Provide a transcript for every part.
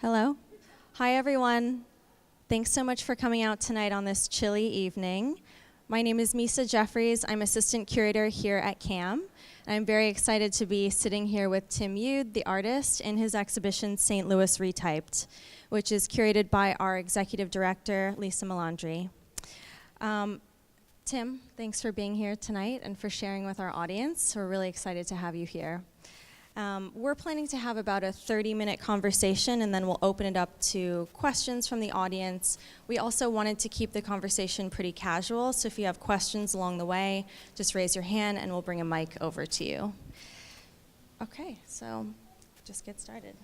Hello. Hi, everyone. Thanks so much for coming out tonight on this chilly evening. My name is Misa Jeffereis. I'm assistant curator here at CAM. And I'm very excited to be sitting here with Tim Yude, the artist, in his exhibition St. Louis Retyped, which is curated by our executive director, Lisa Melandri. Tim, thanks for being here tonight and for sharing with our audience. We're really excited to have you here. We're planning to have about a 30-minute conversation, and then we'll open it up to questions from the audience. We also wanted to keep the conversation pretty casual, so if you have questions along the way, just raise your hand and we'll bring a mic over to you. Okay, so just get started.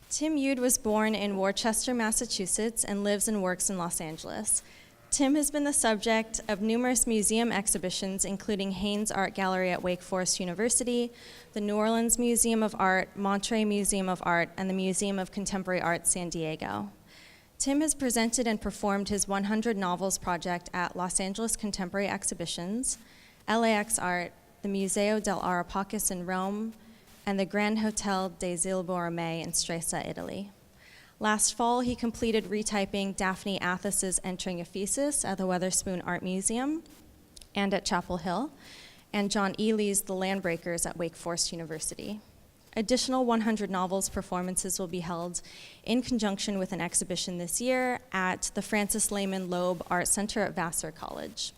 Tim Yude was born in Worcester, Massachusetts, and lives and works in Los Angeles. Tim has been the subject of numerous museum exhibitions, including Haynes Art Gallery at Wake Forest University, the New Orleans Museum of Art, Monterey Museum of Art, and the Museum of Contemporary Art, San Diego. Tim has presented and performed his 100 Novels project at Los Angeles Contemporary Exhibitions, LAX Art, the Museo del Arapacus in Rome, and the Grand Hotel des Îles Borromee in Stresa, Italy. Last fall, he completed retyping Daphne Athis's Entering Ephesus at the Wetherspoon Art Museum and at Chapel Hill, and John Ely's The Landbreakers at Wake Forest University. Additional 100 Novels performances will be held in conjunction with an exhibition this year at the Francis Lehman Loeb Art Center at Vassar College.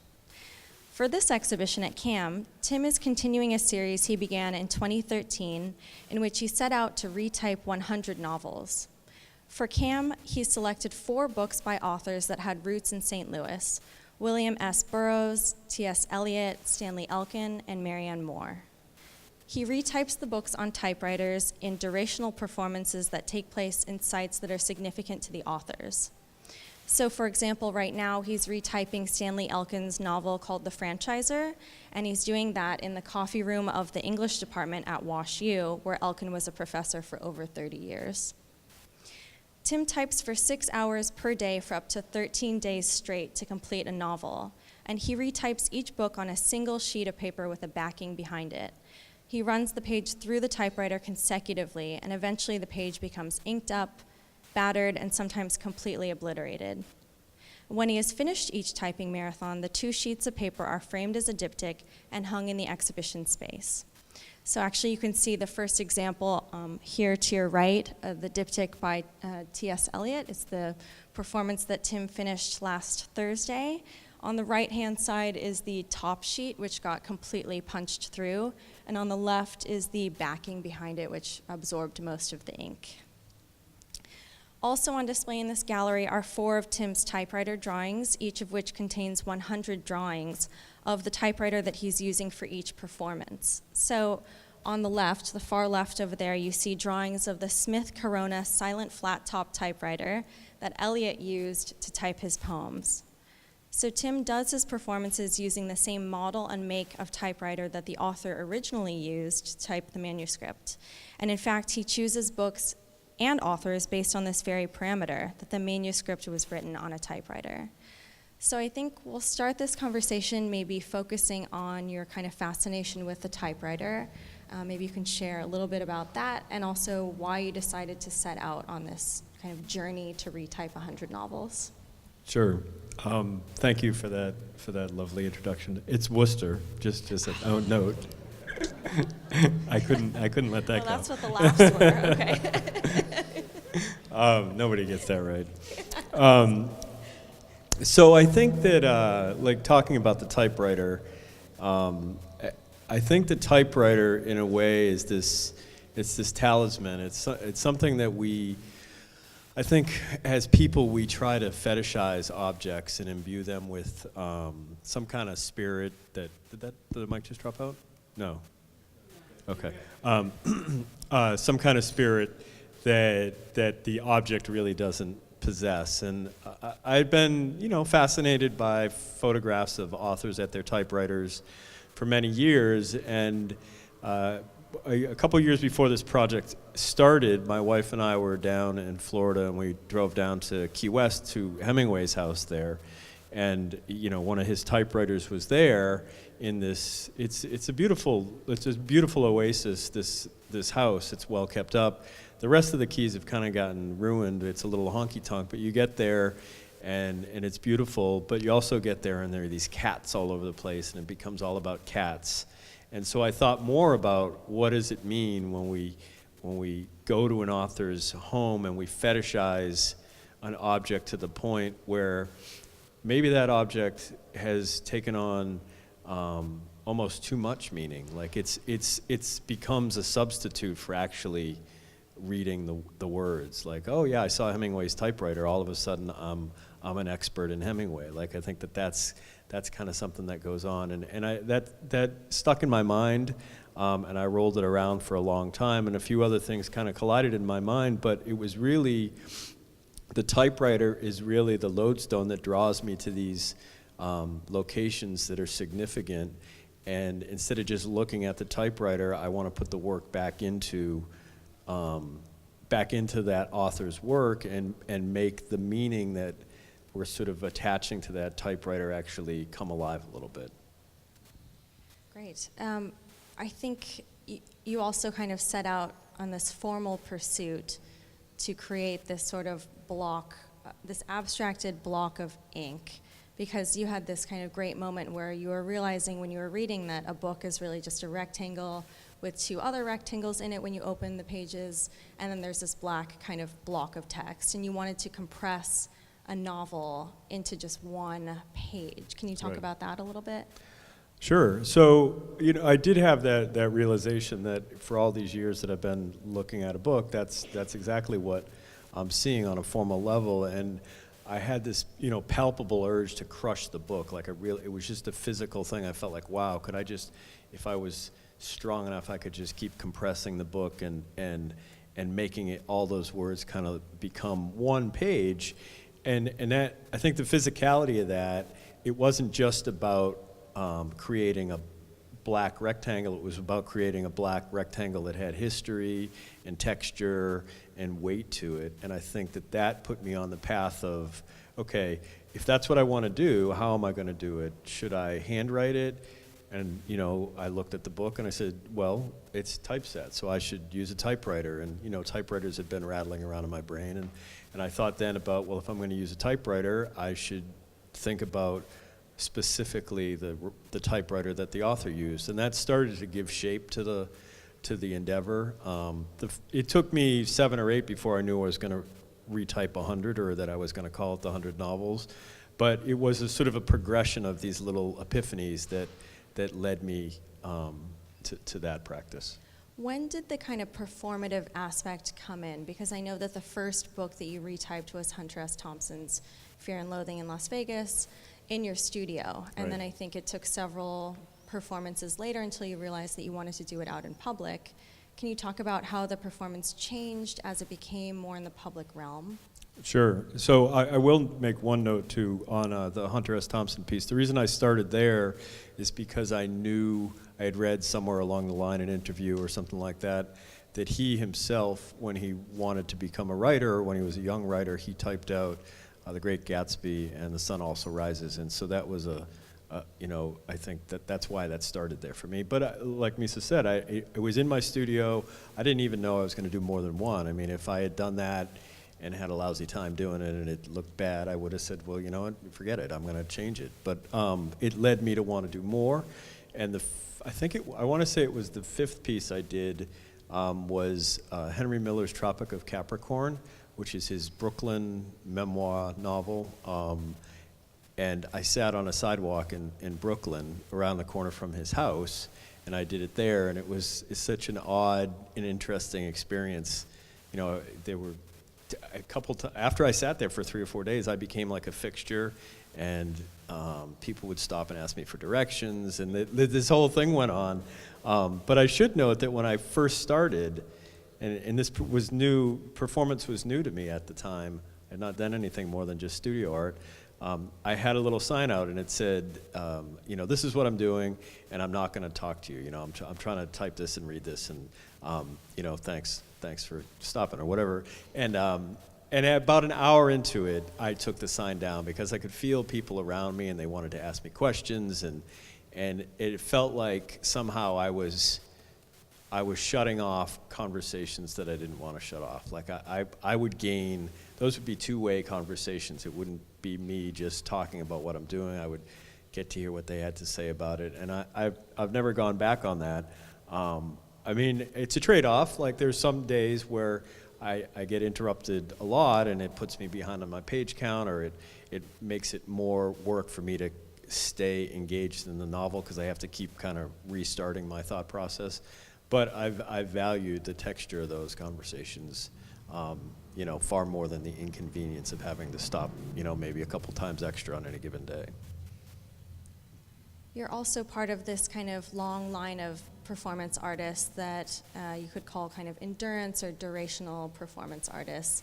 For this exhibition at CAM, Tim is continuing a series he began in 2013 in which he set out to retype 100 novels. For CAM, he selected 4 books by authors that had roots in St. Louis: William S. Burroughs, T.S. Eliot, Stanley Elkin, and Marianne Moore. He retypes the books on typewriters in durational performances that take place in sites that are significant to the authors. So, for example, right now he's retyping Stanley Elkin's novel called The Franchiser, and he's doing that in the coffee room of the English department at WashU, where Elkin was a professor for over 30 years. Tim types for 6 hours per day for up to 13 days straight to complete a novel, and he retypes each book on a single sheet of paper with a backing behind it. He runs the page through the typewriter consecutively, and eventually the page becomes inked up, battered, and sometimes completely obliterated. When he has finished each typing marathon, the 2 sheets of paper are framed as a diptych and hung in the exhibition space. So actually you can see the first example here to your right, the diptych by T.S. Eliot. It's the performance that Tim finished last Thursday. On the right-hand side is the top sheet, which got completely punched through, and on the left is the backing behind it, which absorbed most of the ink. Also on display in this gallery are 4 of Tim's typewriter drawings, each of which contains 100 drawings of the typewriter that he's using for each performance. So on the left, the far left over there, you see drawings of the Smith Corona silent flat top typewriter that Eliot used to type his poems. So Tim does his performances using the same model and make of typewriter that the author originally used to type the manuscript. And in fact, he chooses books and authors based on this very parameter, that the manuscript was written on a typewriter. So I think we'll start this conversation maybe focusing on your kind of fascination with the typewriter. Maybe you can share a little bit about that, and also why you decided to set out on this kind of journey to retype 100 novels. Sure. Thank you for that lovely introduction. It's Worcester, just as a note. I couldn't let that go. Well, that's what the laughs were. Okay. Nobody gets that right. So I think that, like talking about the typewriter, I think the typewriter, in a way, is this talisman. It's something that I think, as people, we try to fetishize objects and imbue them with some kind of spirit that. Did the mic just drop out? No. Okay. Some kind of spirit that the object really doesn't possess. And I've been, fascinated by photographs of authors at their typewriters for many years. And a couple years before this project started, my wife and I were down in Florida, and we drove down to Key West to Hemingway's house there. And one of his typewriters was there in this. It's a beautiful oasis. This house. It's well kept up. the rest of the keys have kind of gotten ruined. It's a little honky-tonk, but you get there, and it's beautiful, but you also get there, and there are these cats all over the place, and it becomes all about cats. And so I thought more about what does it mean when we go to an author's home and we fetishize an object to the point where maybe that object has taken on almost too much meaning. Like it's becomes a substitute for actually reading the words. Like, oh yeah, I saw Hemingway's typewriter. All of a sudden, I'm an expert in Hemingway. Like, I think that's kind of something that goes on, and that stuck in my mind, and I rolled it around for a long time, and a few other things kind of collided in my mind. But it was really, the typewriter is really the lodestone that draws me to these locations that are significant. And instead of just looking at the typewriter, I want to put the work back into that author's work and make the meaning that we're sort of attaching to that typewriter actually come alive a little bit. Great. I think you also kind of set out on this formal pursuit to create this sort of block, this abstracted block of ink, because you had this kind of great moment where you were realizing when you were reading that a book is really just a rectangle with two other rectangles in it when you open the pages, and then there's this black kind of block of text, and you wanted to compress a novel into just one page. Can you talk about that a little bit? Sure. So, I did have that realization that for all these years that I've been looking at a book, that's exactly what I'm seeing on a formal level. And I had this, palpable urge to crush the book. Like it was just a physical thing. I felt like, wow, could I just, if I was strong enough, I could just keep compressing the book and making it, all those words kind of become one page. And that, I think the physicality of that, it wasn't just about creating a black rectangle. It was about creating a black rectangle that had history and texture and weight to it. And I think that put me on the path of, okay, if that's what I want to do, how am I going to do it? Should I handwrite it? And I looked at the book and I said, well, it's typeset, so I should use a typewriter. And typewriters had been rattling around in my brain, and I thought then about, well, if I'm going to use a typewriter, I should think about specifically the typewriter that the author used, and that started to give shape to the endeavor. It took me 7 or 8 before I knew I was going to retype 100, or that I was going to call it the 100 novels. But it was a sort of a progression of these little epiphanies that led me to that practice. When did the kind of performative aspect come in? Because I know that the first book that you retyped was Hunter S. Thompson's Fear and Loathing in Las Vegas in your studio. And then I think it took several performances later until you realized that you wanted to do it out in public. Can you talk about how the performance changed as it became more in the public realm? Sure. So I will make one note too on the Hunter S. Thompson piece. The reason I started there is because I knew I had read somewhere along the line, an interview or something like that, that he himself, when he wanted to become a writer, or when he was a young writer, he typed out The Great Gatsby and The Sun Also Rises. And so that was I think that's why that started there for me. But like Misa said, it was in my studio. I didn't even know I was going to do more than one. I mean, if I had done that and had a lousy time doing it and it looked bad, I would have said, well, you know what, forget it, I'm going to change it. But it led me to want to do more. And I want to say it was the 5th piece I did was Henry Miller's Tropic of Capricorn, which is his Brooklyn memoir novel. And I sat on a sidewalk in Brooklyn around the corner from his house, and I did it there, and it's such an odd and interesting experience. There were after I sat there for 3 or 4 days, I became like a fixture, and people would stop and ask me for directions, and this whole thing went on. But I should note that when I first started, and this was new, performance was new to me at the time. I had not done anything more than just studio art. I had a little sign out, and it said, this is what I'm doing, and I'm not going to talk to you. I'm trying to type this and read this, and thanks for stopping or whatever. And about an hour into it, I took the sign down because I could feel people around me, and they wanted to ask me questions, and it felt like somehow I was I was shutting off conversations that I didn't want to shut off. Like I would gain, those would be two-way conversations. It wouldn't be me just talking about what I'm doing. I would get to hear what they had to say about it. And I've never gone back on that. I mean, it's a trade-off. Like there's some days where I get interrupted a lot and it puts me behind on my page count, or it makes it more work for me to stay engaged in the novel because I have to keep kind of restarting my thought process. But I've valued the texture of those conversations, you know, far more than the inconvenience of having to stop, you know, maybe a couple times extra on any given day. You're also part of this kind of long line of performance artists that you could call kind of endurance or durational performance artists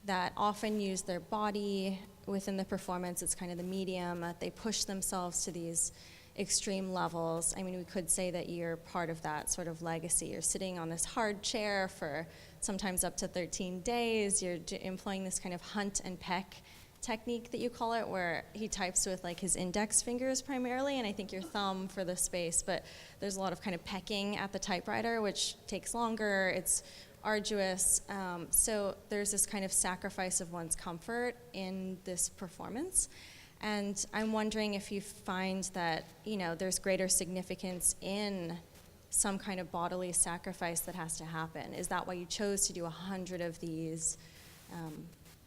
that often use their body within the performance. It's kind of the medium. They push themselves to these extreme levels. I mean, we could say that you're part of that sort of legacy. You're sitting on this hard chair for sometimes up to 13 days. You're employing this kind of hunt and peck technique that you call it, where he types with like his index fingers primarily, and I think your thumb for the space, but there's a lot of kind of pecking at the typewriter, which takes longer, it's arduous, so there's this kind of sacrifice of one's comfort in this performance. And I'm wondering if you find that, you know, there's greater significance in some kind of bodily sacrifice that has to happen. Is that why you chose to do 100 of these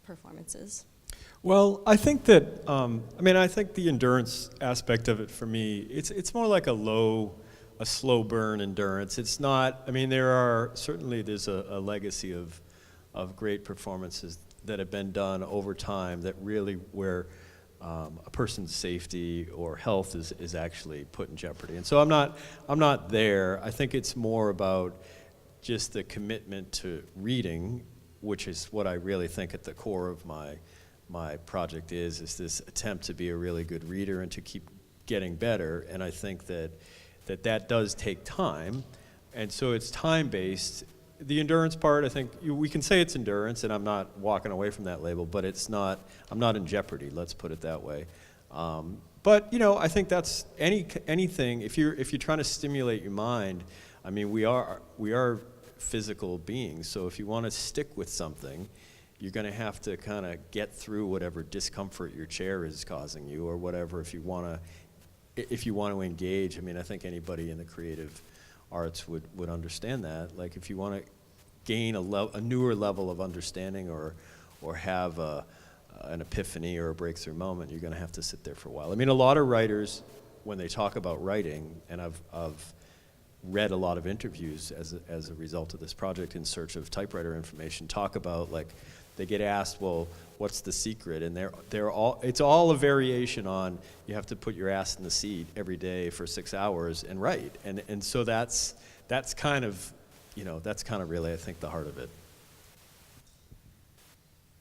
performances? Well, I think that, I think the endurance aspect of it for me, it's more like a slow burn endurance. It's not, there's a legacy of great performances that have been done over time that really where a person's safety or health is actually put in jeopardy. And so I'm not there. I think it's more about just the commitment to reading, which is what I really think at the core of my project is this attempt to be a really good reader and to keep getting better. And I think that does take time. And so it's time-based. The endurance part, I think we can say it's endurance, and I'm not walking away from that label, but I'm not in jeopardy, let's put it that way. But, you know, I think that's anything, if you're trying to stimulate your mind, I mean, we are physical beings, so if you want to stick with something, you're going to have to kind of get through whatever discomfort your chair is causing you, or whatever. If you want to engage, I mean, I think anybody in the creative arts would understand that. Like, if you want to gain a newer level of understanding, or have an epiphany or a breakthrough moment, you're going to have to sit there for a while. I mean, a lot of writers, when they talk about writing, and I've read a lot of interviews as a result of this project in search of typewriter information, talk about, like, they get asked, well, what's the secret? And it's all a variation on, you have to put your ass in the seat every day for 6 hours and write. And so that's kind of, you know, that's kind of really, I think, the heart of it.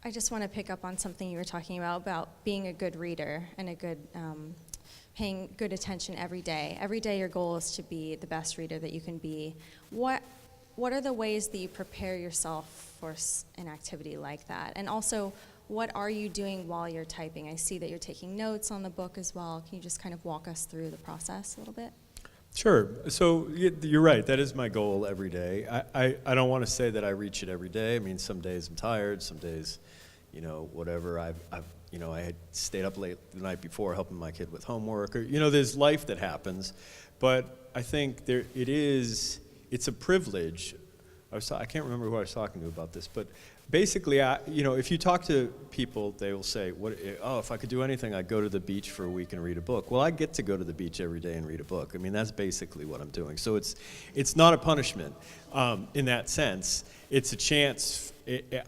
I just want to pick up on something you were talking about being a good reader and a good, paying good attention every day. Every day your goal is to be the best reader that you can be. What are the ways that you prepare yourself for an activity like that? And also, what are you doing while you're typing? I see that you're taking notes on the book as well. Can you just kind of walk us through the process a little bit? Sure. So you're right. That is my goal every day. I don't want to say that I reach it every day. I mean, some days I'm tired. Some days, you know, whatever. I had stayed up late the night before helping my kid with homework. Or, you know, there's life that happens. But I think it's a privilege. I can't remember who I was talking to about this, but basically, you know, if you talk to people, they will say, if I could do anything, I'd go to the beach for a week and read a book. Well, I get to go to the beach every day and read a book. I mean, that's basically what I'm doing. So it's not a punishment in that sense. It's a chance.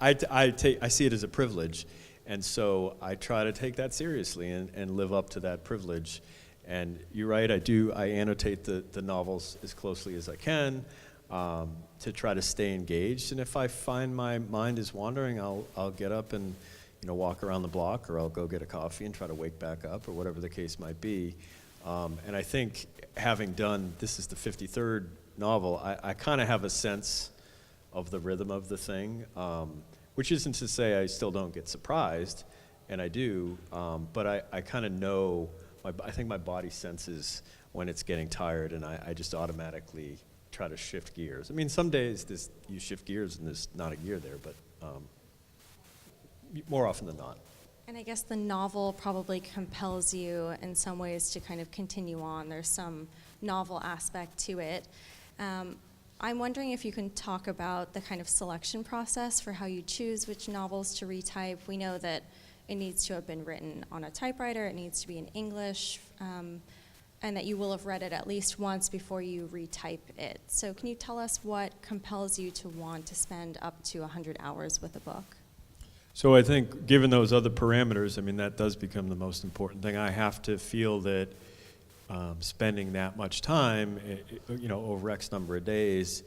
I see it as a privilege, and so I try to take that seriously and live up to that privilege. And you're right, I annotate the novels as closely as I can to try to stay engaged. And if I find my mind is wandering, I'll get up and, you know, walk around the block, or I'll go get a coffee and try to wake back up, or whatever the case might be. And I think having done, this is the 53rd novel, I kind of have a sense of the rhythm of the thing, which isn't to say I still don't get surprised, and I do, but I kind of know, I think my body senses when it's getting tired, and I just automatically try to shift gears. I mean, some days you shift gears and there's not a gear there, but more often than not. And I guess the novel probably compels you in some ways to kind of continue on. There's some novel aspect to it. I'm wondering if you can talk about the kind of selection process for how you choose which novels to retype. We know that it needs to have been written on a typewriter, it needs to be in English, and that you will have read it at least once before you retype it. So can you tell us what compels you to want to spend up to 100 hours with a book? So I think given those other parameters, I mean, that does become the most important thing. I have to feel that spending that much time, over X number of days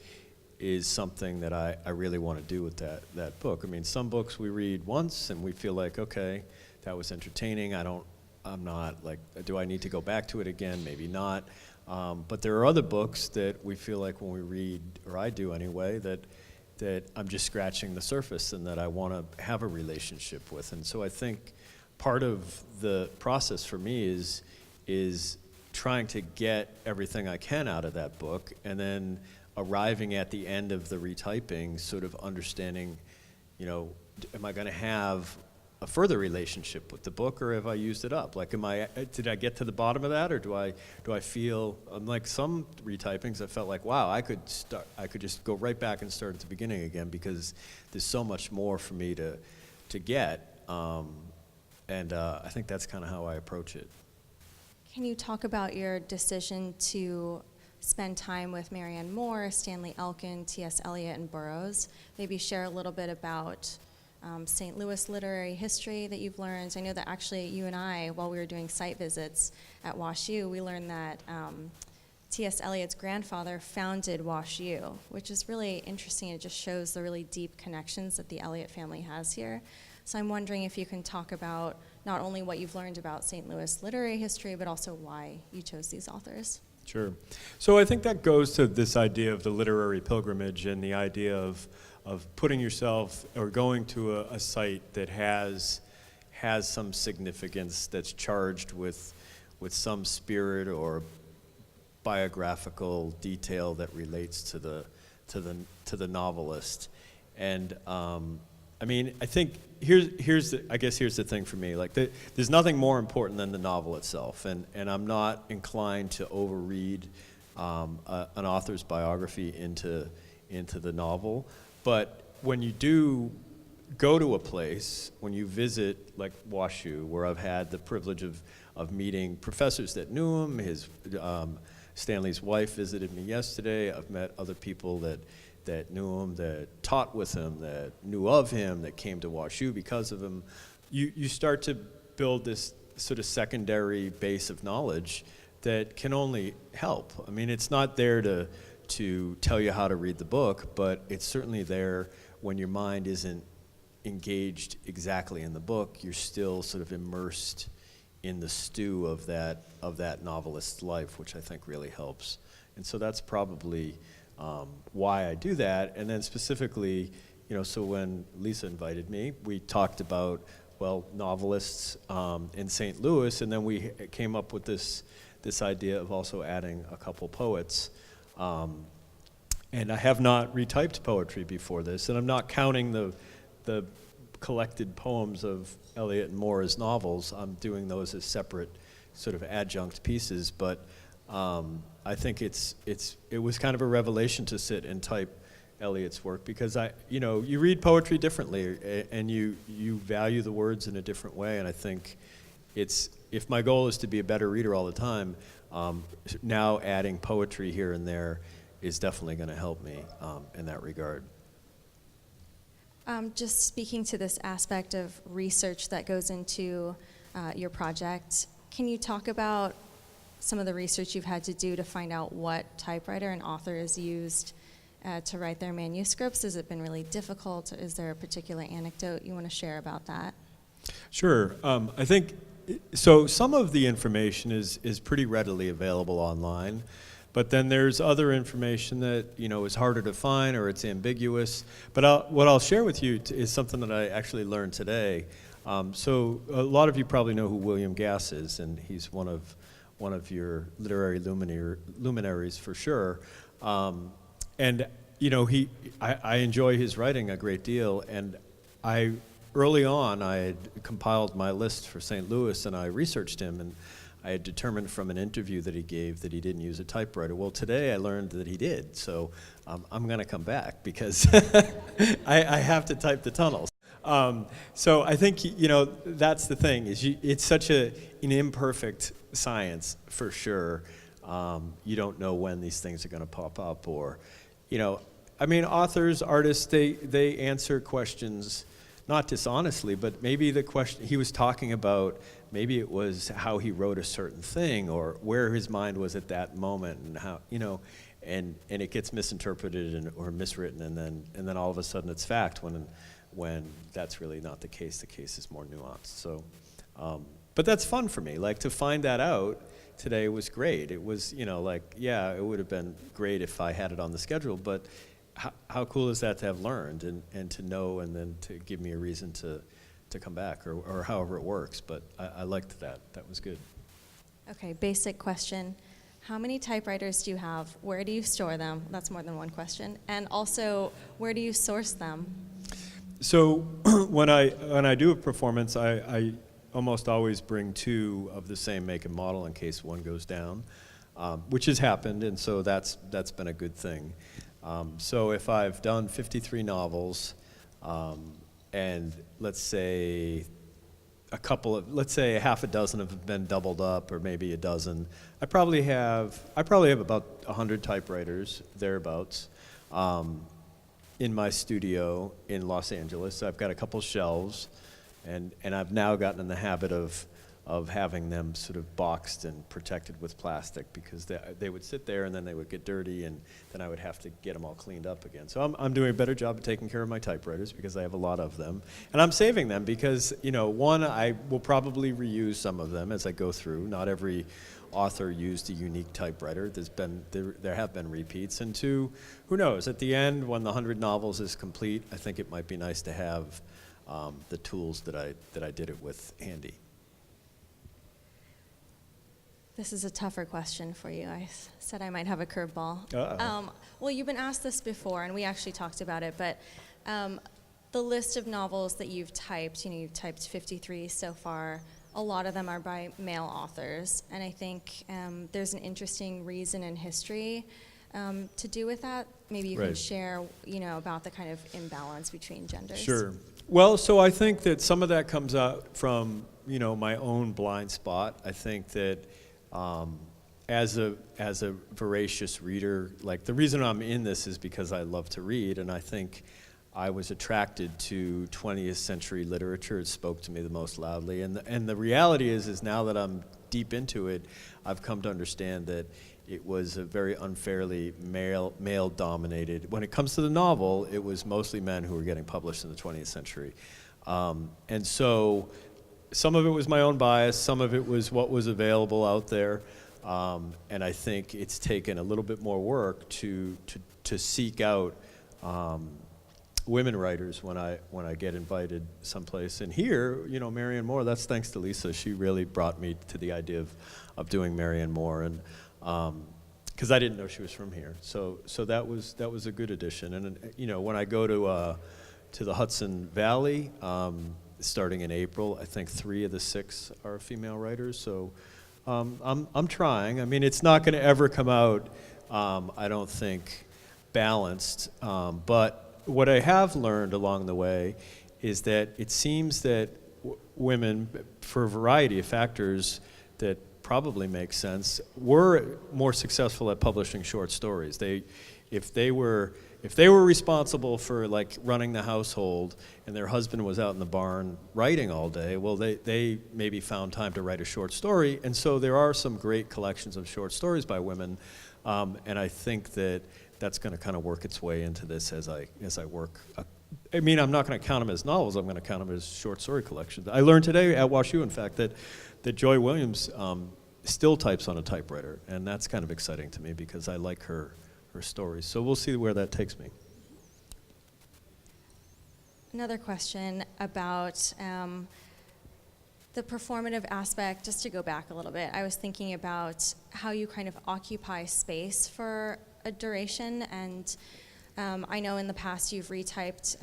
is something that I really want to do with that book. I mean, some books we read once and we feel like, okay, that was entertaining. I'm not like, do I need to go back to it again? Maybe not. But there are other books that we feel like when we read, or I do anyway, that I'm just scratching the surface and that I want to have a relationship with. And so I think part of the process for me is trying to get everything I can out of that book, and then arriving at the end of the retyping, sort of understanding, am I going to have a further relationship with the book, or have I used it up? Like, did I get to the bottom of that, or do I feel, unlike some retypings, I felt like, wow, I could just go right back and start at the beginning again, because there's so much more for me to get, and I think that's kind of how I approach it. Can you talk about your decision to spend time with Marianne Moore, Stanley Elkin, T.S. Eliot, and Burroughs? Maybe share a little bit about St. Louis literary history that you've learned. I know that actually you and I, while we were doing site visits at WashU, we learned that T.S. Eliot's grandfather founded WashU, which is really interesting. It just shows the really deep connections that the Eliot family has here. So I'm wondering if you can talk about not only what you've learned about St. Louis literary history, but also why you chose these authors. Sure. So I think that goes to this idea of the literary pilgrimage and the idea of putting yourself or going to a site that has some significance, that's charged with some spirit or biographical detail that relates to the novelist. And I mean, I think here's the thing for me. Like, there's nothing more important than the novel itself, and I'm not inclined to overread an author's biography into the novel. But when you do go to a place, when you visit like WashU, where I've had the privilege of meeting professors that knew him, Stanley's wife visited me yesterday. I've met other people that knew him, that taught with him, that knew of him, that came to WashU because of him. You start to build this sort of secondary base of knowledge that can only help. I mean, it's not there to tell you how to read the book, but it's certainly there when your mind isn't engaged exactly in the book. You're still sort of immersed in the stew of that novelist's life, which I think really helps. And so that's probably why I do that. And then specifically, so when Lisa invited me, we talked about, novelists in St. Louis, and then we came up with this idea of also adding a couple poets. And I have not retyped poetry before this, and I'm not counting the collected poems of Eliot and Moore as novels. I'm doing those as separate sort of adjunct pieces, but I think it was kind of a revelation to sit and type Eliot's work, because you read poetry differently, and you value the words in a different way, and I think if my goal is to be a better reader all the time, now adding poetry here and there is definitely going to help me in that regard. Just speaking to this aspect of research that goes into your project, can you talk about some of the research you've had to do to find out what typewriter an author has used to write their manuscripts? Has it been really difficult? Is there a particular anecdote you want to share about that? Sure. I think, so some of the information is pretty readily available online, but then there's other information that is harder to find, or it's ambiguous. But what I'll share with you is something that I actually learned today. So a lot of you probably know who William Gass is, and he's one of your literary luminaries for sure. And you know, I enjoy his writing a great deal, and early on I had compiled my list for St. Louis, and I researched him, and I had determined from an interview that he gave that he didn't use a typewriter. Well, today I learned that he did, so I'm going to come back because I have to type the tunnels. So I think, you know, that's the thing, is it's such an imperfect science, for sure. You don't know when these things are going to pop up, or, you know, I mean, authors, artists, they answer questions not dishonestly, but maybe the question he was talking about, maybe it was how he wrote a certain thing, or where his mind was at that moment, and how, you know, and it gets misinterpreted or miswritten, and then all of a sudden it's fact when that's really not the case. The case is more nuanced. So, but that's fun for me. Like, to find that out today was great. It was, you know, like, yeah, it would have been great if I had it on the schedule, but how cool is that to have learned and to know, and then to give me a reason to come back, or however it works. But I liked that. That was good. Okay, basic question. How many typewriters do you have? Where do you store them? That's more than one question. And also, where do you source them? So when I do a performance, I almost always bring two of the same make and model in case one goes down, which has happened, and so that's been a good thing. So if I've done 53 novels, and let's say a half a dozen have been doubled up, or maybe a dozen, I probably have about 100 typewriters, thereabouts, in my studio in Los Angeles. I've got a couple shelves, and I've now gotten in the habit of having them sort of boxed and protected with plastic, because they would sit there and then they would get dirty, and then I would have to get them all cleaned up again. So I'm doing a better job of taking care of my typewriters, because I have a lot of them. And I'm saving them because, you know, one, I will probably reuse some of them as I go through. Not every author used a unique typewriter. There have been repeats. And two, who knows, at the end, when the 100 novels is complete, I think it might be nice to have the tools that I did it with handy. This is a tougher question for you. I said I might have a curveball. Well, you've been asked this before, and we actually talked about it, but the list of novels that you've typed, you know, you've typed 53 so far. A lot of them are by male authors, and I think there's an interesting reason in history to do with that. Maybe you can share, you know, about the kind of imbalance between genders. Sure. Well, so I think that some of that comes out from, you know, my own blind spot. I think that as a voracious reader, like, the reason I'm in this is because I love to read, and I think I was attracted to 20th century literature. It spoke to me the most loudly, and the reality is now that I'm deep into it, I've come to understand that it was a very unfairly male dominated. When it comes to the novel, it was mostly men who were getting published in the 20th century, and so some of it was my own bias, some of it was what was available out there, and I think it's taken a little bit more work to seek out women writers when I get invited someplace. And here, you know, Marianne Moore, that's thanks to Lisa. She really brought me to the idea of doing Marianne Moore, and because I didn't know she was from here. So that was a good addition. And you know, when I go to the Hudson Valley, starting in April, I think 3 of the 6 are female writers. So I'm trying. I mean, it's not going to ever come out, I don't think, balanced. But what I have learned along the way is that it seems that women, for a variety of factors that probably make sense, were more successful at publishing short stories. If they were responsible for, like, running the household, and their husband was out in the barn writing all day, well, they maybe found time to write a short story. And so there are some great collections of short stories by women, and I think that's going to kind of work its way into this as I work. I mean, I'm not going to count them as novels. I'm going to count them as short story collections. I learned today at WashU, in fact, that Joy Williams still types on a typewriter, and that's kind of exciting to me because I like her stories. So we'll see where that takes me. Another question about the performative aspect, just to go back a little bit. I was thinking about how you kind of occupy space for a duration, and I know in the past you've retyped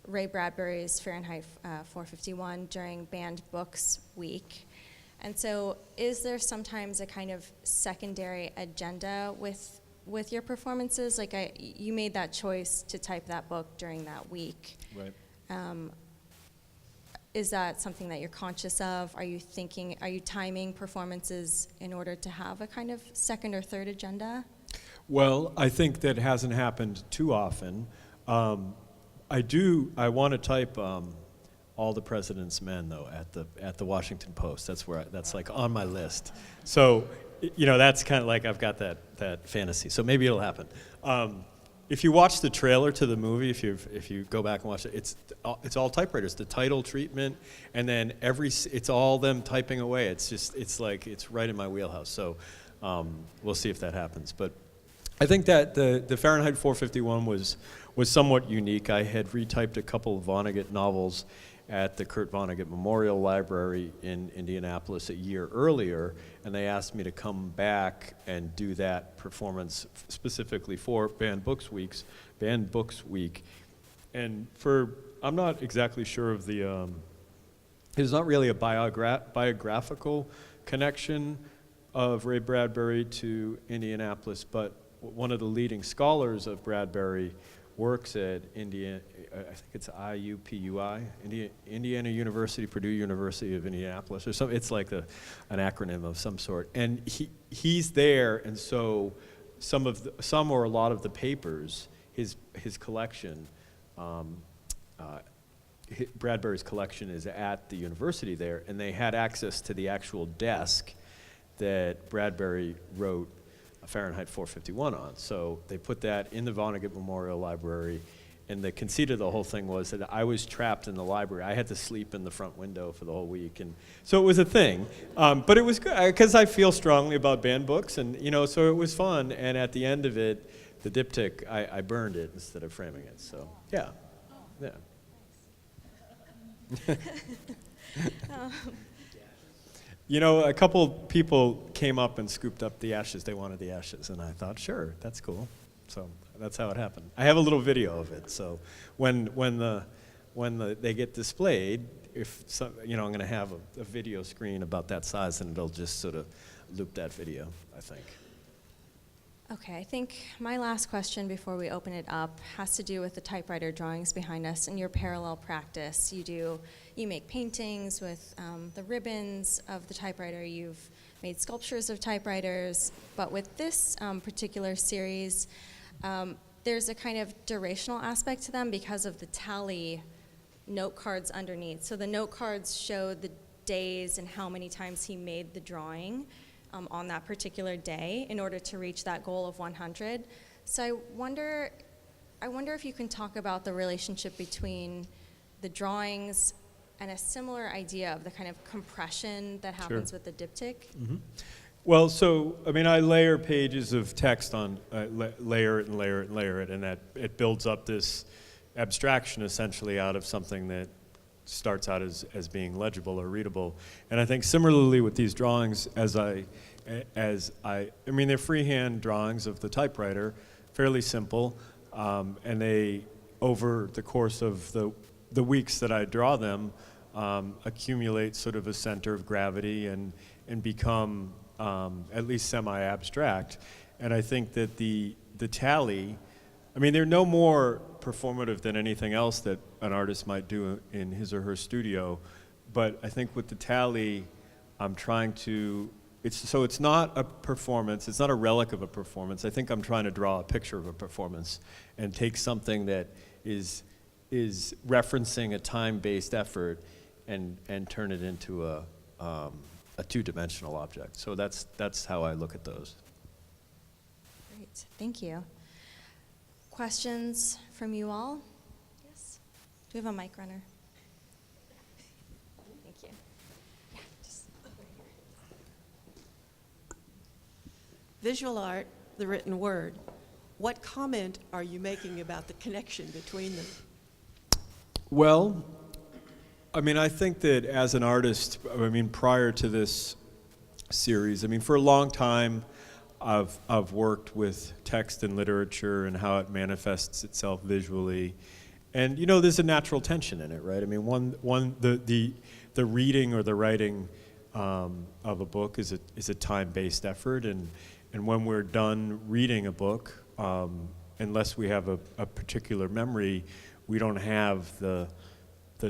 Ray Bradbury's Fahrenheit 451 during Banned Books Week. And so is there sometimes a kind of secondary agenda with your performances? Like you made that choice to type that book during that week. Right. Is that something that you're conscious of? Are you timing performances in order to have a kind of second or third agenda? Well, I think that hasn't happened too often. I want to type All the President's Men, though, at the Washington Post. That's like on my list. So, that's kind of like I've got that fantasy. So maybe it'll happen. If you watch the trailer to the movie, if you go back and watch it, it's all typewriters. The title treatment, and then it's all them typing away. It's right in my wheelhouse. So we'll see if that happens. But I think that the Fahrenheit 451 was somewhat unique. I had retyped a couple of Vonnegut novels at the Kurt Vonnegut Memorial Library in Indianapolis a year earlier, and they asked me to come back and do that performance specifically for Banned Books Week. And I'm not exactly sure of there's not really a biographical connection of Ray Bradbury to Indianapolis, but one of the leading scholars of Bradbury works at Indiana, I think it's IUPUI, Indiana University, Purdue University of Indianapolis, or something. It's like an acronym of some sort. And he's there, and so some or a lot of the papers, his collection, Bradbury's collection is at the university there, and they had access to the actual desk that Bradbury wrote Fahrenheit 451 on. So they put that in the Vonnegut Memorial Library, and the conceit of the whole thing was that I was trapped in the library. I had to sleep in the front window for the whole week, and so it was a thing. But it was good, because I feel strongly about banned books, and so it was fun, and at the end of it, the diptych, I burned it instead of framing it, so yeah. A couple people came up and scooped up the ashes. They wanted the ashes, and I thought, sure, that's cool. So that's how it happened. I have a little video of it. So when they get displayed, I'm going to have a video screen about that size, and it'll just sort of loop that video, I think. Okay, I think my last question before we open it up has to do with the typewriter drawings behind us and your parallel practice. You make paintings with the ribbons of the typewriter. You've made sculptures of typewriters, but with this particular series, there's a kind of durational aspect to them because of the tally note cards underneath. So the note cards show the days and how many times he made the drawing on that particular day in order to reach that goal of 100. So I wonder if you can talk about the relationship between the drawings and a similar idea of the kind of compression that happens with the diptych. Mm-hmm. Well, I layer pages of text on, layer it and layer it and layer it, and that it builds up this abstraction essentially out of something that starts out as being legible or readable. And I think similarly with these drawings, they're freehand drawings of the typewriter, fairly simple, and they, over the course of the weeks that I draw them, accumulate sort of a center of gravity and become at least semi-abstract. And I think that the tally, they're no more performative than anything else that an artist might do in his or her studio, but I think with the tally, I'm trying to, it's not a performance, it's not a relic of a performance. I think I'm trying to draw a picture of a performance and take something that is referencing a time-based effort and turn it into a two-dimensional object. So that's how I look at those. Great, thank you. Questions from you all? Yes? Do we have a mic runner? Thank you. Yeah, just over here. Visual art, the written word. What comment are you making about the connection between them? Well, I think that as an artist, prior to this series, for a long time, I've worked with text and literature and how it manifests itself visually. And there's a natural tension in it, right? I mean, the reading or the writing of a book is a time-based effort, and when we're done reading a book, unless we have a particular memory, we don't have the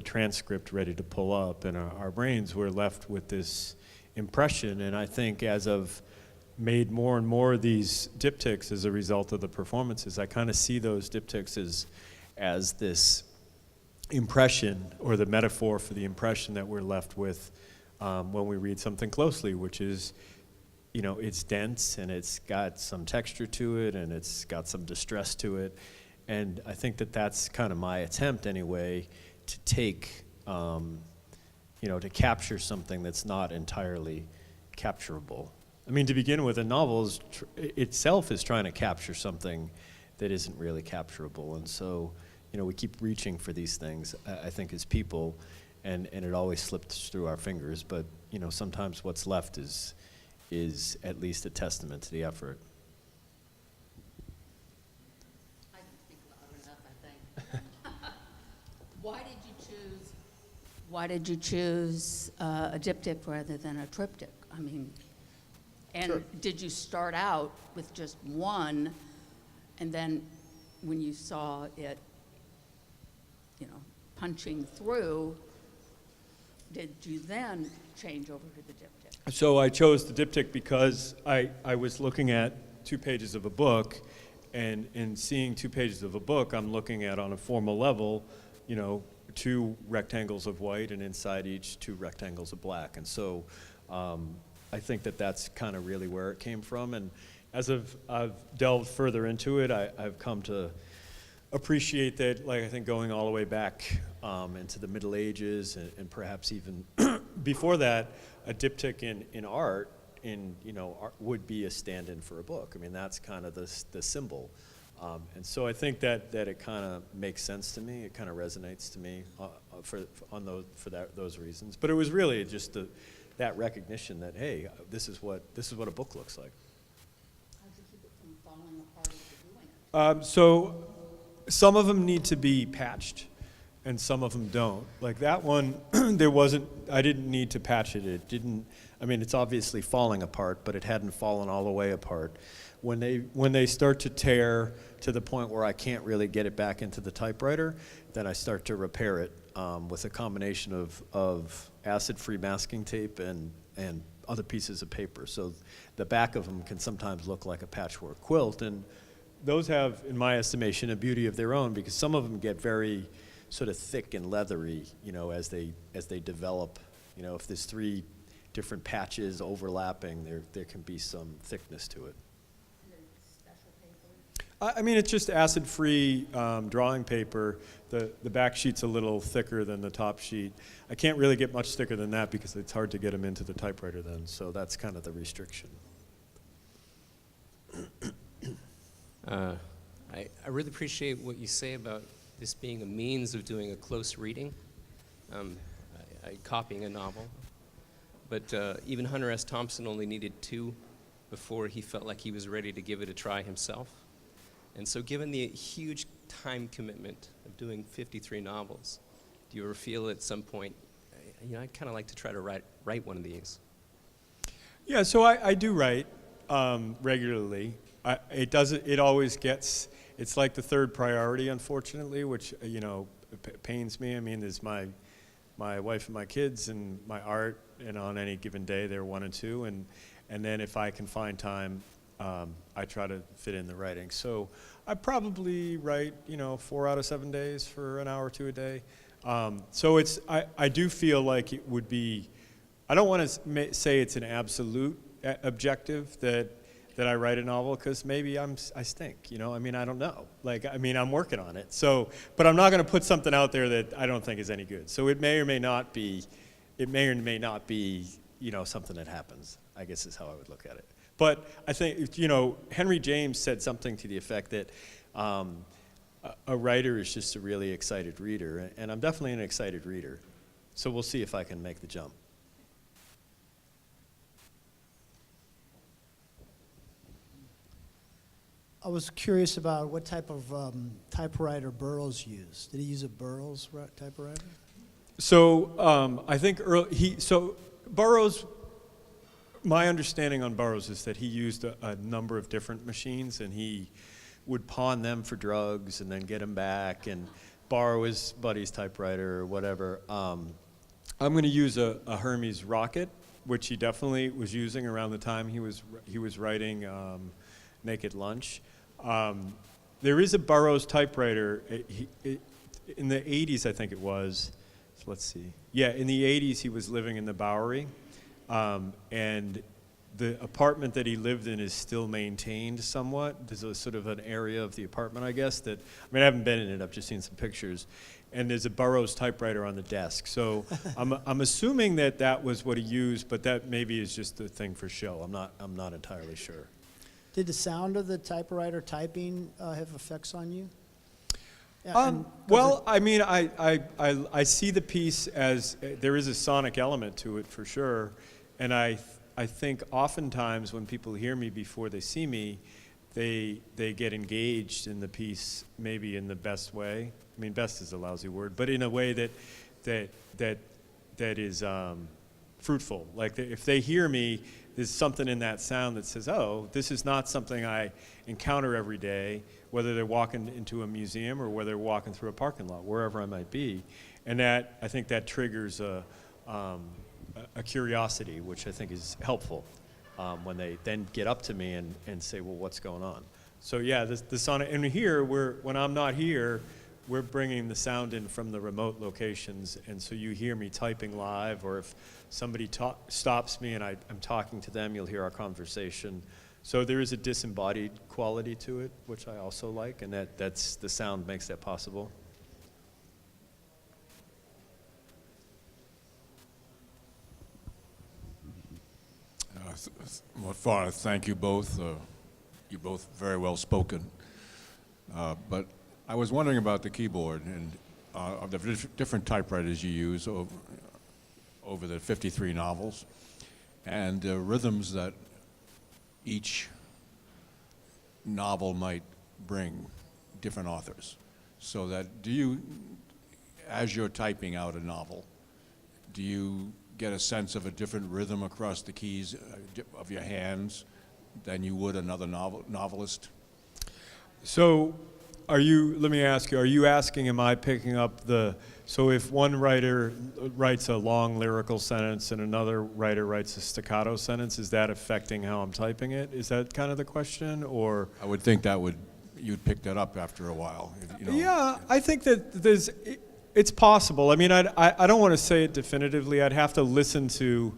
transcript ready to pull up in our brains. We're left with this impression, and I think as I've made more and more of these diptychs as a result of the performances, I kind of see those diptychs as this impression, or the metaphor for the impression that we're left with when we read something closely, which is, it's dense and it's got some texture to it and it's got some distress to it. And I think that that's kind of my attempt anyway, to take, to capture something that's not entirely capturable. I mean, to begin with, a novel itself is trying to capture something that isn't really capturable. And so, we keep reaching for these things, I think, as people, and it always slips through our fingers. But, sometimes what's left is at least a testament to the effort. I can speak loud enough, I think. Why did you choose a diptych rather than a triptych? I mean, and Sure. Did you start out with just one, and then when you saw it, punching through, did you then change over to the diptych? So I chose the diptych because I was looking at 2 pages of a book, and in seeing 2 pages of a book, I'm looking at, on a formal level, 2 rectangles of white, and inside each 2 rectangles of black. And so I think that that's kind of really where it came from. And as I've delved further into it, I've come to appreciate that, like, I think going all the way back into the Middle Ages, and perhaps even before that, a diptych in art, art would be a stand-in for a book. I mean, that's kind of the symbol. And so I think that it kind of makes sense to me. It kind of resonates to me for those reasons. But it was really just that recognition that, hey, this is what a book looks like. How did you keep it from falling apart as you're doing it? So some of them need to be patched, and some of them don't. Like that one, I didn't need to patch it. It's obviously falling apart, but it hadn't fallen all the way apart. When they start to tear to the point where I can't really get it back into the typewriter, then I start to repair it with a combination of acid-free masking tape and other pieces of paper. So the back of them can sometimes look like a patchwork quilt, and those have, in my estimation, a beauty of their own, because some of them get very sort of thick and leathery, as they develop. If there's 3 different patches overlapping, there can be some thickness to it. It's just acid-free drawing paper. The back sheet's a little thicker than the top sheet. I can't really get much thicker than that because it's hard to get them into the typewriter then, so that's kind of the restriction. I really appreciate what you say about this being a means of doing a close reading, copying a novel. But even Hunter S. Thompson only needed 2 before he felt like he was ready to give it a try himself. And so given the huge time commitment of doing 53 novels, do you ever feel at some point, I'd kind of like to try to write one of these? Yeah, so I do write regularly. It always gets, it's like the 3rd priority, unfortunately, which, pains me. I mean, there's my wife and my kids and my art, and on any given day they're 1 and 2, and then if I can find time, I try to fit in the writing. So I probably write, 4 out of 7 days for an hour or 2 a day. So I do feel like it would be, I don't want to say it's an absolute objective that I write a novel, because maybe I stink, I don't know. I'm working on it. So, but I'm not going to put something out there that I don't think is any good. So it may or may not be, something that happens, I guess is how I would look at it. But I think, Henry James said something to the effect that a writer is just a really excited reader, and I'm definitely an excited reader. So we'll see if I can make the jump. I was curious about what type of typewriter Burroughs used. Did he use a Burroughs typewriter? So I think Burroughs, my understanding on Burroughs is that he used a number of different machines, and he would pawn them for drugs and then get them back and borrow his buddy's typewriter or whatever. I'm going to use a Hermes Rocket, which he definitely was using around the time he was writing Naked Lunch. There is a Burroughs typewriter in the 80s, I think it was. So let's see. Yeah, in the 80s, he was living in the Bowery, and the apartment that he lived in is still maintained somewhat. There's a sort of an area of the apartment, I guess, that, I mean, I haven't been in it, I've just seen some pictures. And there's a Burroughs typewriter on the desk. So I'm assuming that that was what he used, but that maybe is just a thing for show. I'm not entirely sure. Did the sound of the typewriter typing have effects on you? Well, I mean, I see the piece as there is a sonic element to it for sure, and I think oftentimes when people hear me before they see me, they get engaged in the piece maybe in the best way. I mean, best is a lousy word, but in a way that is fruitful. Like if they hear me, there's something in that sound that says, oh, this is not something I encounter every day, whether they're walking into a museum or whether they're walking through a parking lot, wherever I might be. And that, I think that triggers a curiosity, which I think is helpful when they then get up to me and say, well, what's going on? So yeah, the sound, and here, when I'm not here, we're bringing the sound in from the remote locations, and so you hear me typing live, or if somebody stops me and I'm talking to them, you'll hear our conversation. So there is a disembodied quality to it, which I also like, and that's the sound makes that possible. Well, Farah, thank you both. You're both very well spoken. But I was wondering about the keyboard and of the different typewriters you use over the 53 novels, and the rhythms that each novel might bring different authors. So that as you're typing out a novel, do you get a sense of a different rhythm across the keys of your hands than you would another novelist? So let me ask you, are you asking, am I picking up so if one writer writes a long lyrical sentence and another writer writes a staccato sentence, is that affecting how I'm typing it? Is that kind of the question, or? I would think you'd pick that up after a while. Yeah, I think that it's possible. I mean, I don't want to say it definitively. I'd have to listen to,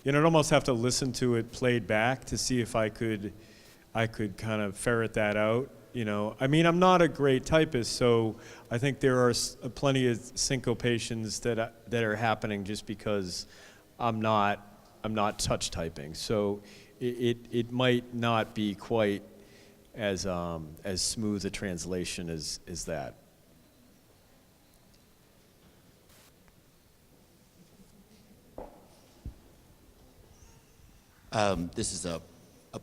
I'd almost have to listen to it played back to see if I could kind of ferret that out. I mean, I'm not a great typist, so I think there are plenty of syncopations that are happening just because I'm not touch typing. So it might not be quite as smooth a translation as that. This is a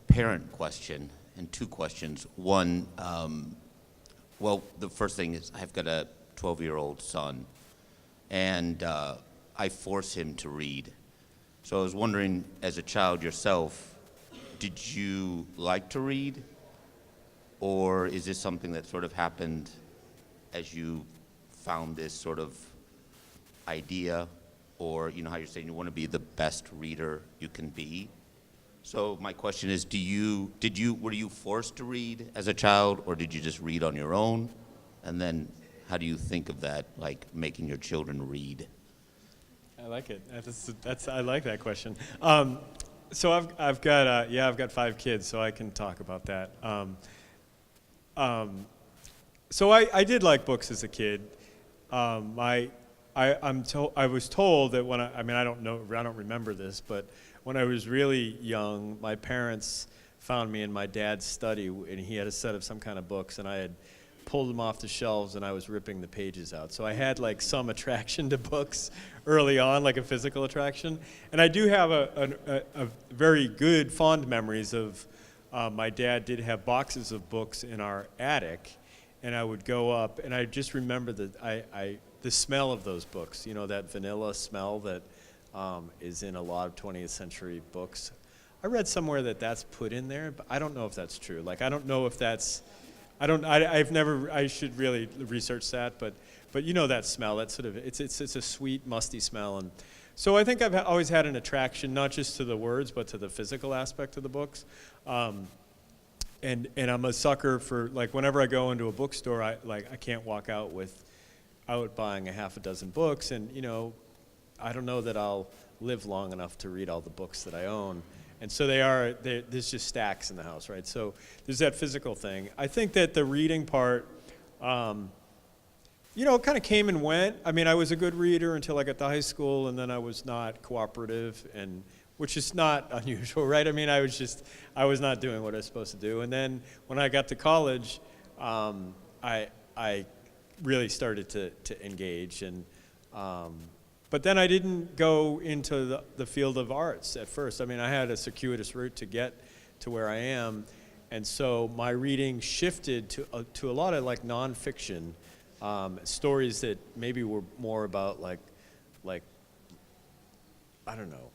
parent question, and two questions. One, well, the first thing is I've got a 12-year-old son, and I force him to read. So I was wondering, as a child yourself, did you like to read? Or is this something that sort of happened as you found this sort of idea? Or, how you're saying you want to be the best reader you can be? So my question is, were you forced to read as a child, or did you just read on your own? And then how do you think of that, like making your children read? I like it. I like that question. So I've got 5 kids, so I can talk about that. So I did like books as a kid. I was told that when I don't remember this, but when I was really young, my parents found me in my dad's study, and he had a set of some kind of books, and I had pulled them off the shelves, and I was ripping the pages out. So I had like some attraction to books early on, like a physical attraction. And I do have a very good, fond memories of my dad did have boxes of books in our attic, and I would go up, and I just remember the smell of those books, you know, that vanilla smell that is in a lot of 20th century books. I read somewhere that that's put in there, but I don't know if that's true. Like, I don't know if that's, I should really research that, but you know that smell, that sort of, it's a sweet, musty smell. And so I think I've always had an attraction, not just to the words, but to the physical aspect of the books. And I'm a sucker for, like, whenever I go into a bookstore, I can't walk out without buying a half a dozen books. And, you know, I don't know that I'll live long enough to read all the books that I own. And so there's just stacks in the house, right? So there's that physical thing. I think that the reading part, you know, it kind of came and went. I mean, I was a good reader until I got to high school, and then I was not cooperative, and which is not unusual, right? I mean, I was not doing what I was supposed to do. And then when I got to college, I really started to engage. And but then I didn't go into the field of arts at first. I mean, I had a circuitous route to get to where I am. And so my reading shifted to a lot of, like, nonfiction, stories that maybe were more about like I don't know,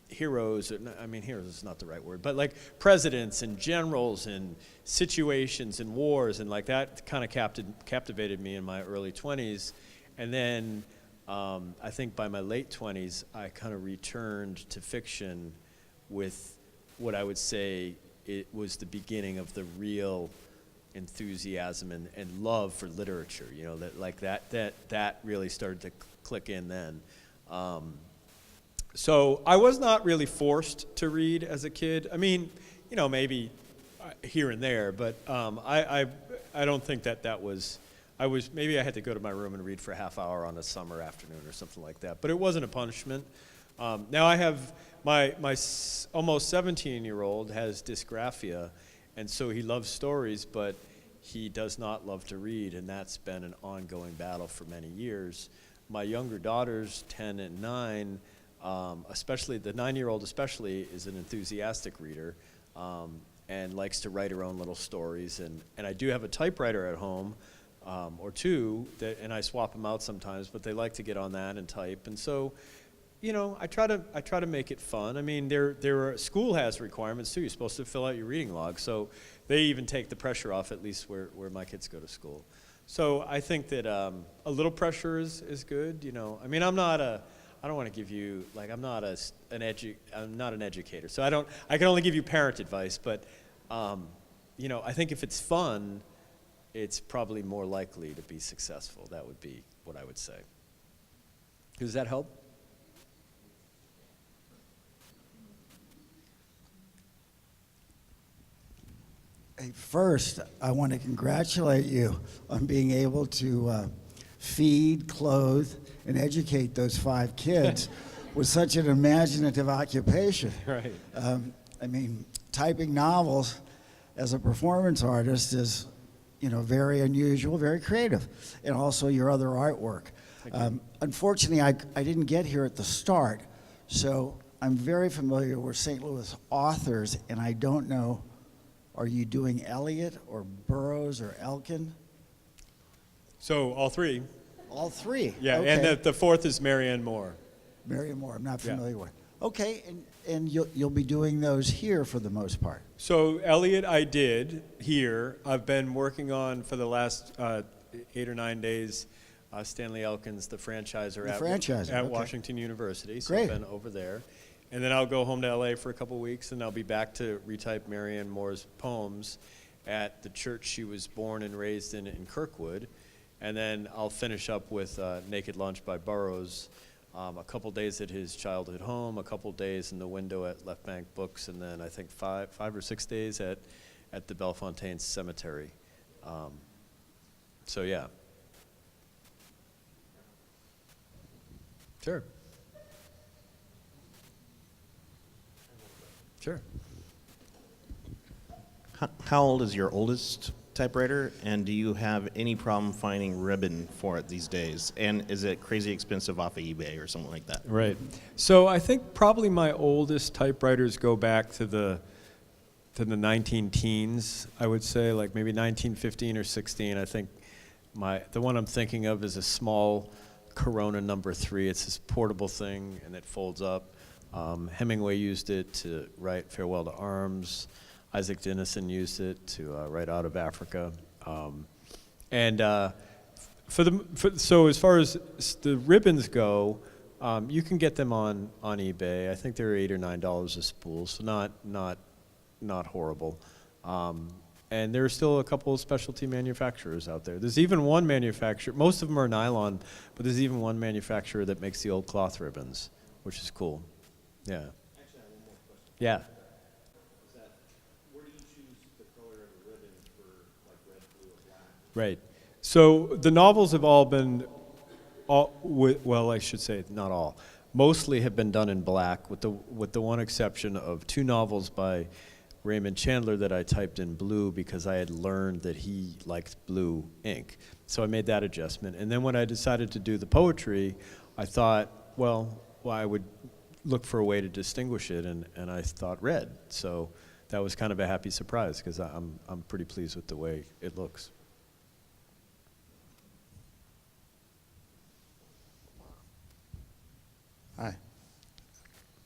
heroes. I mean, heroes is not the right word, but like presidents and generals and situations and wars, and like that kind of captivated me in my early 20s. And then I think by my late 20s, I kind of returned to fiction with what I would say it was the beginning of the real enthusiasm and love for literature. You know, that really started to click in then. So I was not really forced to read as a kid. I mean, you know, maybe here and there, but I don't think that was. Maybe I had to go to my room and read for a half hour on a summer afternoon or something like that. But it wasn't a punishment. Now I have my almost 17-year-old has dysgraphia, and so he loves stories, but he does not love to read, and that's been an ongoing battle for many years. My younger daughters, 10 and 9, especially the 9-year-old especially, is an enthusiastic reader and likes to write her own little stories. And I do have a typewriter at home, or two, and I swap them out sometimes, but they like to get on that and type. And so, you know, I try to make it fun. I mean, school has requirements too. You're supposed to fill out your reading log, so they even take the pressure off, at least where my kids go to school. So I think that a little pressure is good. You know, I mean, I don't want to give you, like, I'm not an educator, so I can only give you parent advice. But you know, I think if it's fun, it's probably more likely to be successful. That would be what I would say. Does that help? Hey, first, I want to congratulate you on being able to feed, clothe, and educate those 5 kids with such an imaginative occupation. Right. I mean, typing novels as a performance artist is, you know, very unusual, very creative, and also your other artwork. Unfortunately, I didn't get here at the start, so I'm very familiar with St. Louis authors, and I don't know, are you doing Eliot or Burroughs or Elkin? So all 3. All 3? Yeah, okay. and the 4th is Marianne Moore. Marianne Moore, I'm not familiar with. Okay, and you'll be doing those here for the most part. So Eliot I did here. I've been working on, for the last 8 or 9 days, Stanley Elkin's The Franchiser at okay. Washington University. So Great. I've been over there. And then I'll go home to LA for a couple weeks, and I'll be back to retype Marianne Moore's poems at the church she was born and raised in Kirkwood. And then I'll finish up with Naked Lunch by Burroughs, a couple days at his childhood home, a couple days in the window at Left Bank Books, and then I think 5 or 6 days at the Bellefontaine Cemetery. So yeah. Sure. Sure. How old is your oldest typewriter, and do you have any problem finding ribbon for it these days? And is it crazy expensive off of eBay or something like that? Right. So I think probably my oldest typewriters go back to the to the 19 teens, I would say, like maybe 1915 or 16. I think the one I'm thinking of is a small Corona number 3. It's this portable thing, and it folds up. Hemingway used it to write Farewell to Arms. Isaac Dinesen used it to write Out of Africa. So as far as the ribbons go, you can get them on eBay. I think they're $8 or $9 a spool, so not horrible. And there are still a couple of specialty manufacturers out there. There's even one manufacturer, most of them are nylon, but there's even one manufacturer that makes the old cloth ribbons, which is cool. Yeah. Actually, I have one more question. Yeah. Is that, where do you choose the color of the ribbon for like red, blue, or black? Right. So the novels have all been, well, I should say not all, mostly have been done in black, with the one exception of 2 novels by Raymond Chandler that I typed in blue because I had learned that he liked blue ink. So I made that adjustment. And then when I decided to do the poetry, I thought, well I would look for a way to distinguish it, and I thought red. So that was kind of a happy surprise because I'm pretty pleased with the way it looks. Hi.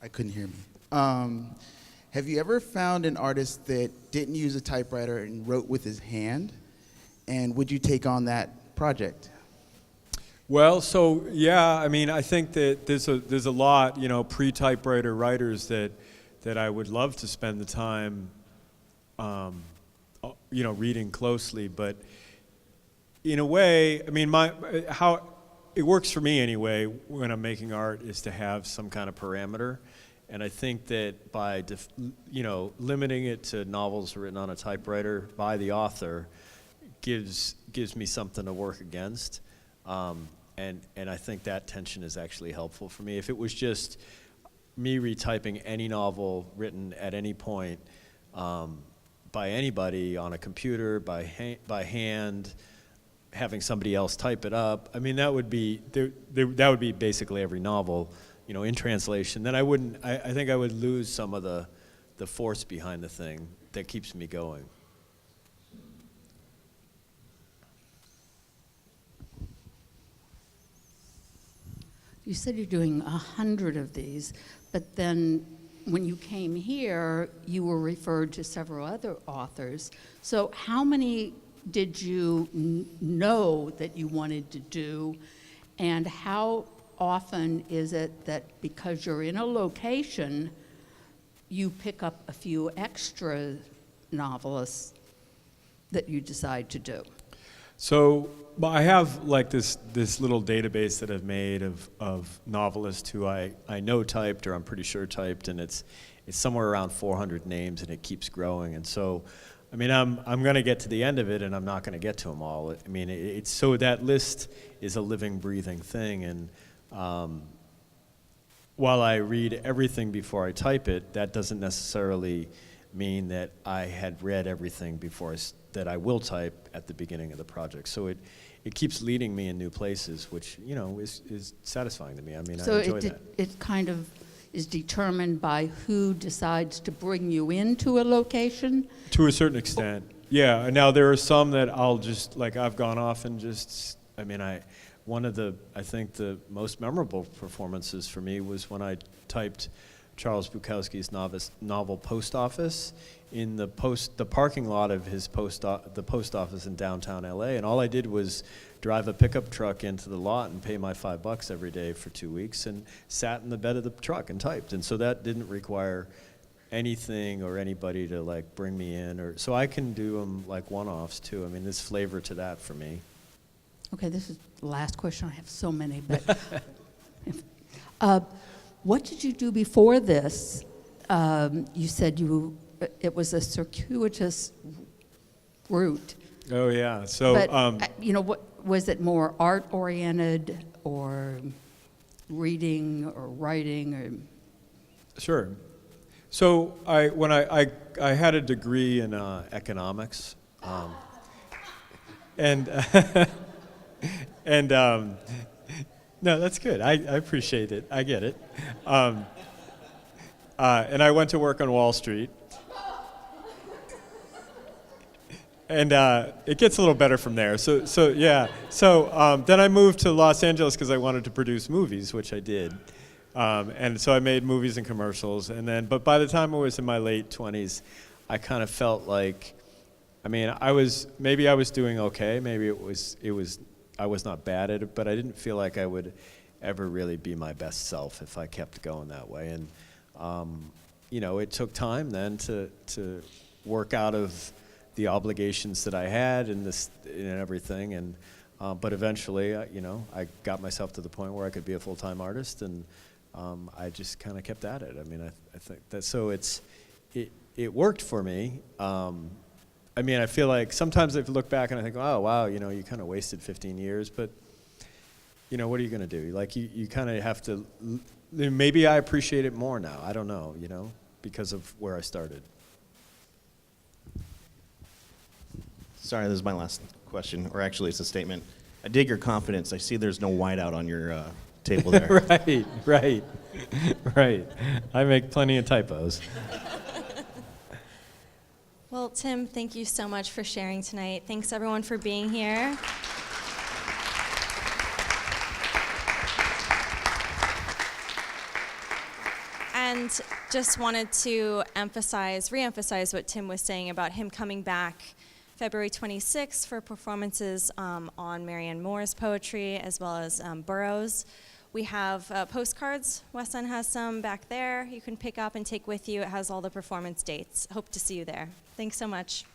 I couldn't hear me. Have you ever found an artist that didn't use a typewriter and wrote with his hand? And would you take on that project? Well, so yeah, I mean, I think that there's a lot, pre-typewriter writers that I would love to spend the time, reading closely. But in a way, I mean, how it works for me anyway when I'm making art is to have some kind of parameter. And I think that by limiting it to novels written on a typewriter by the author gives me something to work against. And I think that tension is actually helpful for me. If it was just me retyping any novel written at any point by anybody on a computer, by hand, having somebody else type it up, I mean, that would be basically every novel, in translation. Then I think I would lose some of the force behind the thing that keeps me going. You said you're doing 100 of these, but then when you came here, you were referred to several other authors. So how many did you know that you wanted to do, and how often is it that because you're in a location, you pick up a few extra novelists that you decide to do? So I have like this little database that I've made of novelists who I know typed, or I'm pretty sure typed, and it's somewhere around 400 names, and it keeps growing. And so, I mean, I'm going to get to the end of it, and I'm not going to get to them all. I mean, it's so that list is a living, breathing thing, and while I read everything before I type it, that doesn't necessarily mean that I had read everything before that I will type at the beginning of the project. So it keeps leading me in new places, which is satisfying to me. I mean, so I enjoy that. It kind of is determined by who decides to bring you into a location? To a certain extent, yeah. Now there are some that I'll just, like, I've gone off and just, I mean, one of the, I think the most memorable performances for me was when I typed Charles Bukowski's novel Post Office in the parking lot of the post office in downtown LA, and all I did was drive a pickup truck into the lot and pay my $5 every day for 2 weeks, and sat in the bed of the truck and typed. And so that didn't require anything or anybody to like bring me in, or so I can do them like one-offs too. I mean, there's flavor to that for me. Okay, this is the last question. I have so many, but what did you do before this? You said it was a circuitous route. Oh yeah. So But what was it, more art oriented or reading or writing or? Sure. So when I had a degree in economics, and and no, that's good. I appreciate it. I get it. And I went to work on Wall Street. And it gets a little better from there. So yeah. So then I moved to Los Angeles because I wanted to produce movies, which I did. And so I made movies and commercials. And then, but by the time I was in my late 20s, I kind of felt like, I mean, maybe I was doing okay. Maybe I was not bad at it, but I didn't feel like I would ever really be my best self if I kept going that way. And you know, it took time then to work out of the obligations that I had and everything. And but eventually, you know, I got myself to the point where I could be a full-time artist, and I just kind of kept at it. I mean, I think that so it worked for me. I mean, I feel like sometimes I look back and I think, oh, wow, you know, you kind of wasted 15 years, but, you know, what are you going to do? Like, you kind of have to, maybe I appreciate it more now. I don't know, you know, because of where I started. Sorry, this is my last question, or actually it's a statement. I dig your confidence. I see there's no whiteout on your table there. Right. I make plenty of typos. Well, Tim, thank you so much for sharing tonight. Thanks, everyone, for being here. And just wanted to re-emphasize what Tim was saying about him coming back February 26th for performances on Marianne Moore's poetry, as well as Burroughs. We have postcards. Weston has some back there you can pick up and take with you. It has all the performance dates. Hope to see you there. Thanks so much.